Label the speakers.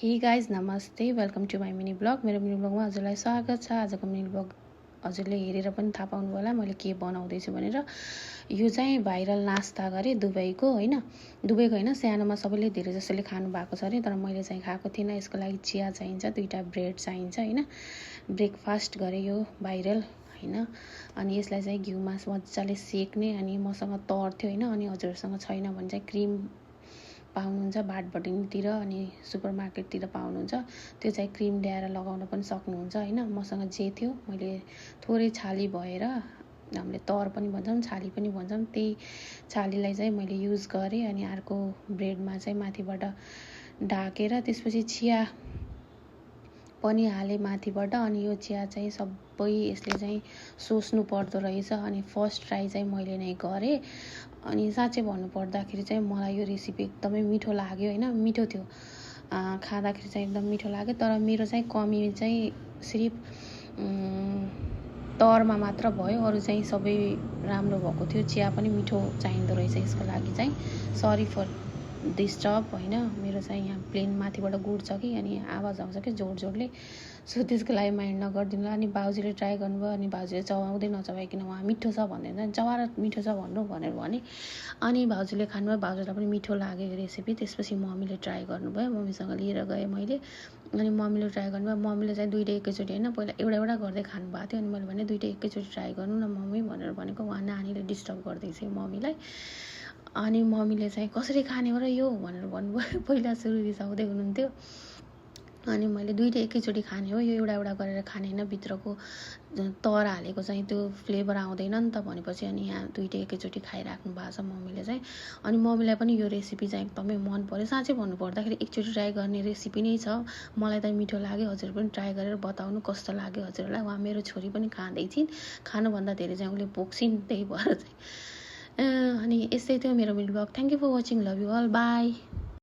Speaker 1: हे गाइज नमस्ते, welcome to my mini vlog. मेरो मिनी ब्लगमा हजुरलाई स्वागत छ। आजको मिनी ब्लग हजुरले हेरेर पनि थाहा पाउनु होला मैले के बनाउँदैछु भनेर। यो चाहिँ भाइरल नास्ता गरेँ दुबईको होइन, सानोमा सबैले धेरै जसोले खानु भएको छ अरे, तर मैले चाहिँ खाएको थिइनँ। यसको लागि चिया चाहिन्छ, 2टा ब्रेड चाहिन्छ होइन। ब्रेकफास्ट गरेँ यो भाइरल होइन। अनि यसलाई चाहिँ घिउमा मजाले सेक्ने। अनि मसँग तर थियो होइन, अनि हजुरसँग छैन भने चाहिँ क्रिम पाउनुहुन्छ भाटबटिङतिर अनि सुपरमार्केटतिर पाउनुहुन्छ। त्यो चाहिँ क्रिम ल्याएर लगाउन पनि सक्नुहुन्छ होइन। मसँग जे थियो मैले थोरै छाली भएर, हामीले तर पनि भन्छौँ छाली पनि भन्छौँ, त्यही छालीलाई चाहिँ मैले युज गरेँ। अनि अर्को ब्रेडमा चाहिँ माथिबाट ढाकेर त्यसपछि चिया पनि हालेँ माथिबाट। अनि यो चिया चाहिँ सबै यसले चाहिँ सोच्नु पर्दो रहेछ। अनि फर्स्ट ट्राई चाहिँ मैले नै गरेँ। अनि साँच्चै भन्नुपर्दाखेरि चाहिँ मलाई यो रेसिपी एकदमै मिठो लाग्यो होइन। मिठो थियो, खाँदाखेरि चाहिँ एकदम मिठो लाग्यो। तर मेरो चाहिँ कमी चाहिँ सिर्फ तरमा मात्र भयो, अरू चाहिँ सबै राम्रो भएको थियो। चिया पनि मिठो चाहिँदो रहेछ यसको लागि चाहिँ। सरी फर डिस्टर्ब होइन। मेरो चाहिँ यहाँ प्लेन माथिबाट गुड्छ कि, अनि आवाज आउँछ कि जोडले, सो त्यसको लागि माइन्ड नगरिदिनु होला। अनि भाउजूले ट्राई गर्नुभयो, अनि भाउजूले चबाउँदै नचबाइकन उहाँ मिठो छ भन्दै चबाएर मिठो छ भन्नु भनेर भने। अनि भाउजूले खानुभयो, भाउजूलाई पनि मिठो लाग्यो यो रेसिपी। त्यसपछि मम्मीले ट्राई गर्नुभयो, मम्मीसँग लिएर गएँ मैले। अनि मम्मीले ट्राई गर्नुभयो। मम्मीले चाहिँ 2टा एकैचोटि होइन, पहिला एउटा गर्दै खानुभएको थियो। अनि मैले भने 2टा एकैचोटि ट्राई गर्नु न मम्मी भनेर भनेको। उहाँ नानीले डिस्टर्ब गर्दैछ मम्मीलाई। अनि मम्मीले चाहिँ कसरी खाने हो र यो भनेर भन्नुभयो। पहिला सुरु रिसाउँदै हुनुहुन्थ्यो। अनि मैले 2टा एकैचोटि खाने हो, यो एउटा गरेर खाने होइन, भित्रको तर हालेको चाहिँ त्यो फ्लेभर आउँदैन नि त भनेपछि। अनि यहाँ 2टा एकैचोटि खाइराख्नु भएको छ मम्मीले चाहिँ। अनि मम्मीलाई पनि यो रेसिपी चाहिँ एकदमै मन पर्यो। साँच्चै भन्नुपर्दाखेरि एकचोटि ट्राई गर्ने रेसिपी नै छ। मलाई त मिठो लाग्यो, हजुर पनि ट्राई गरेर बताउनु कस्तो लाग्यो हजुरलाई। उहाँ मेरो छोरी पनि खाँदै छिन्, खानुभन्दा धेरै चाहिँ उसले पोख्छिन्, त्यही भएर चाहिँ। अनि यस्तै थियो मेरो mini vlog. Thank you for watching, love you all, by.